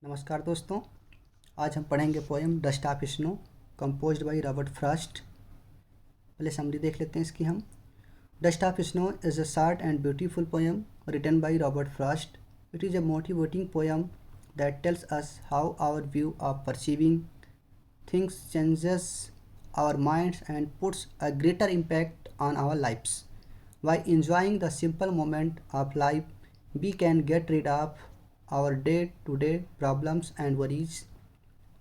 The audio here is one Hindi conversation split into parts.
नमस्कार दोस्तों। आज हम पढ़ेंगे poem dust of snow composed by Robert Frost. पहले समरी देख लेते हैं इसकी हम। Dust of snow is a short and beautiful poem written by Robert Frost. It is a motivating poem that tells us how our view of perceiving things changes our minds and puts a greater impact on our lives. By enjoying the simple moment of life, we can get rid of our day-to-day problems and worries.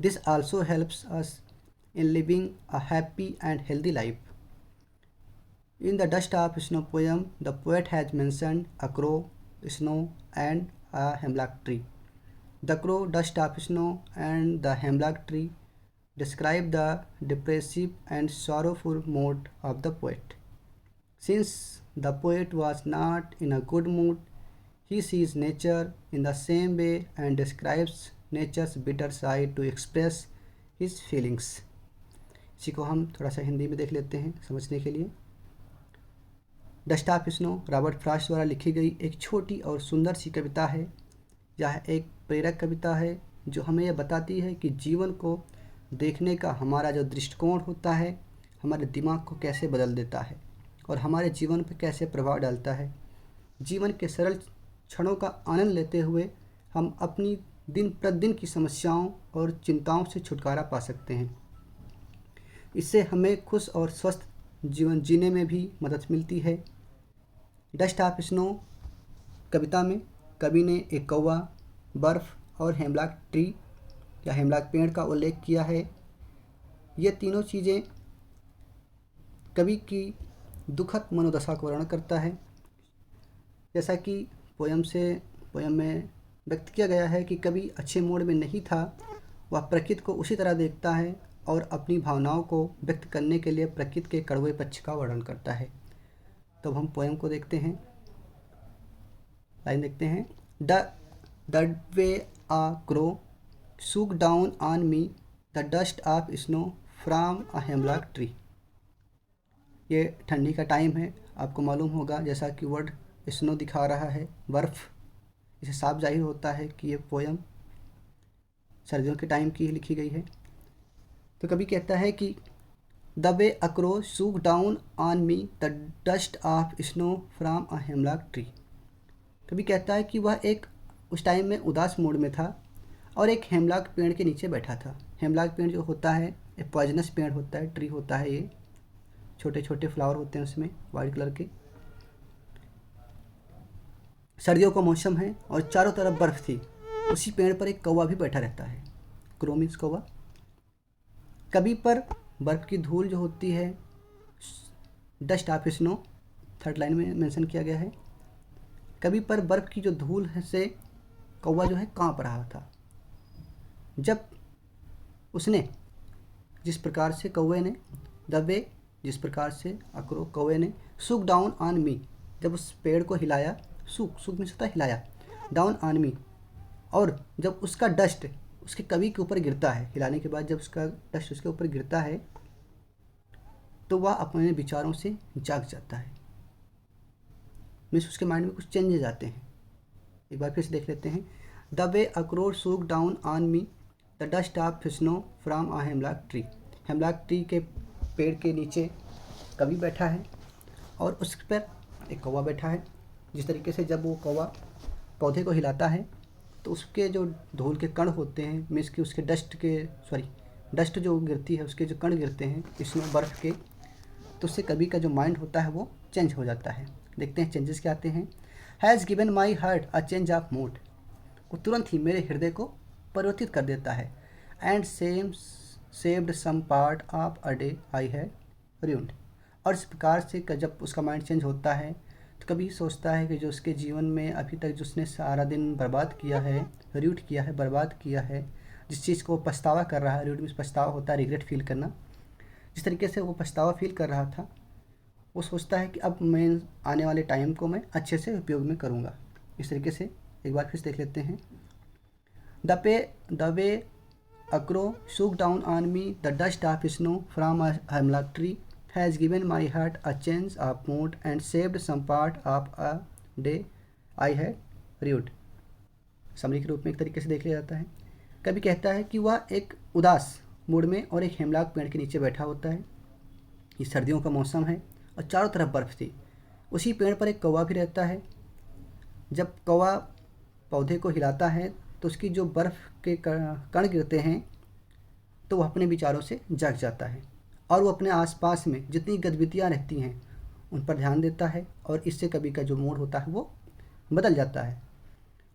This also helps us in living a happy and healthy life. In the Dust of Snow poem, the poet has mentioned a crow, snow, and a hemlock tree. The crow, dust of snow, and the hemlock tree describe the depressive and sorrowful mood of the poet. Since the poet was not in a good mood, he sees nature in the same way and describes nature's bitter side to express his feelings. इसी को हम थोड़ा सा हिंदी में देख लेते हैं समझने के लिए। Dust of snow Robert Frost द्वारा लिखी गई एक छोटी और सुंदर सी कविता है। यह एक प्रेरक कविता है जो हमें यह बताती है कि जीवन को देखने का हमारा जो दृष्टिकोण होता है हमारे दिमाग को कैसे बदल देता है और हमारे जीवन पर कैसे प्रभाव डालता है। जीवन के सरल क्षणों का आनंद लेते हुए हम अपनी दिन प्रतिदिन की समस्याओं और चिंताओं से छुटकारा पा सकते हैं। इससे हमें खुश और स्वस्थ जीवन जीने में भी मदद मिलती है। डस्ट ऑफ स्नो कविता में कवि ने एक कौवा, बर्फ़ और हेमलॉक ट्री या हेमलॉक पेड़ का उल्लेख किया है। ये तीनों चीज़ें कवि की दुखद मनोदशा को वर्णन करता है। जैसा कि पोयम में व्यक्त किया गया है कि कवि अच्छे मूड में नहीं था, वह प्रकृति को उसी तरह देखता है और अपनी भावनाओं को व्यक्त करने के लिए प्रकृति के कड़वे पक्ष का वर्णन करता है। तो हम पोयम को देखते हैं। लाइन देखते हैं। The way a crow shook down on me the dust of snow from a hemlock tree. ये ठंडी का टाइम है, आपको मालूम होगा जैसा कि वर्ड स्नो दिखा रहा है, बर्फ़। इसे साफ जाहिर होता है कि ये पोयम सर्दियों के टाइम की ही लिखी गई है। तो कभी कहता है कि the way a crow shook down on me the dust of snow from a hemlock tree. कभी कहता है कि वह एक उस टाइम में उदास मूड में था और एक हेमलॉक पेड़ के नीचे बैठा था। हेमलॉक पेड़ जो होता है एक पॉइजनस पेड़ होता है, ट्री होता है। ये छोटे छोटे फ्लावर होते हैं उसमें वाइट कलर के। सर्दियों का मौसम है और चारों तरफ बर्फ़ थी। उसी पेड़ पर एक कौवा भी बैठा रहता है, क्रो मीन्स कौवा। कभी पर बर्फ़ की धूल जो होती है, dust of snow, third line में मेंशन किया गया है। कभी पर बर्फ़ की जो धूल से कौवा जो है काँप रहा था। जब उसने जिस प्रकार से कौवे ने दबे जिस प्रकार से अक्रो कौवे ने सूक डाउन ऑन मी, जब उस पेड़ को हिलाया, सूक में होता है हिलाया, डाउन ऑन मी, और जब उसका डस्ट उसके कवि के ऊपर गिरता है, हिलाने के बाद जब उसका डस्ट उसके ऊपर गिरता है तो वह अपने विचारों से जाग जाता है। मीन्स उसके माइंड में कुछ चेंजेज आते हैं। एक बार फिर से देख लेते हैं। The way a crow shook down on me the dust of snow from a hemlock tree. Hemlock tree के पेड़ के नीचे कवि बैठा है और उस पर एक कौवा बैठा है। जिस तरीके से जब वो कौवा पौधे को हिलाता है तो उसके जो धूल के कण होते हैं, मीन्स कि उसके डस्ट जो गिरती है, उसके जो कण गिरते हैं इसमें बर्फ़ के, तो उससे कवि का जो माइंड होता है वो चेंज हो जाता है। देखते हैं चेंजेस क्या आते हैं। Has given my heart a change of mood. वो तुरंत ही मेरे हृदय को परिवर्तित कर देता है। And saved some part of a day I had ruined. और इस प्रकार से जब उसका माइंड चेंज होता है तो कभी सोचता है कि जो उसके जीवन में अभी तक जो उसने सारा दिन बर्बाद किया है, रूट किया है, बर्बाद किया है, जिस चीज़ को पछतावा कर रहा है, रूट में पछतावा होता है, रिग्रेट फील करना, जिस तरीके से वो पछतावा फील कर रहा था, वो सोचता है कि अब मैं आने वाले टाइम को मैं अच्छे से उपयोग में करूँगा। इस तरीके से एक बार फिर देख लेते हैं। The way a crow shook down on me the dust of snow from a hemlock tree has given my heart a change of mood and saved some part of a day I had ruined. Summary के रूप में एक तरीके से देख लिया जाता है। कभी कहता है कि वह एक उदास मूड में और एक हेमलाक पेड़ के नीचे बैठा होता है। ये सर्दियों का मौसम है और चारों तरफ बर्फ़ थी। उसी पेड़ पर एक कौवा भी रहता है। जब कौवा पौधे को हिलाता है तो उसकी जो बर्फ़ के कण गिरते हैं तो वह अपने विचारों से जग जाता है और वो अपने आसपास में जितनी गतिविधियाँ रहती हैं उन पर ध्यान देता है और इससे कभी का जो मूड होता है वो बदल जाता है।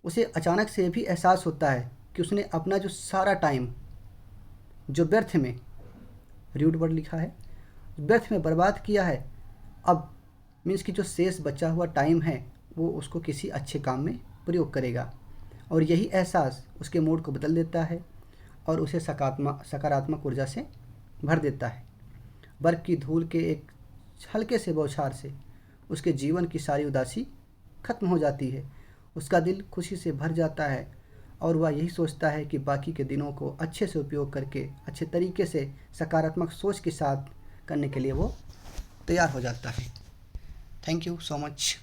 उसे अचानक से भी एहसास होता है कि उसने अपना जो सारा टाइम जो व्यर्थ में, रूड वर्ड लिखा है, व्यर्थ में बर्बाद किया है, अब मीन्स कि जो शेष बचा हुआ टाइम है वो उसको किसी अच्छे काम में प्रयोग करेगा। और यही एहसास उसके मूड को बदल देता है और उसे सकारात्मक ऊर्जा से भर देता है। बर्फ़ की धूल के एक हल्के से बौछार से उसके जीवन की सारी उदासी खत्म हो जाती है। उसका दिल खुशी से भर जाता है और वह यही सोचता है कि बाकी के दिनों को अच्छे से उपयोग करके अच्छे तरीके से सकारात्मक सोच के साथ करने के लिए वो तैयार हो जाता है। Thank you so much.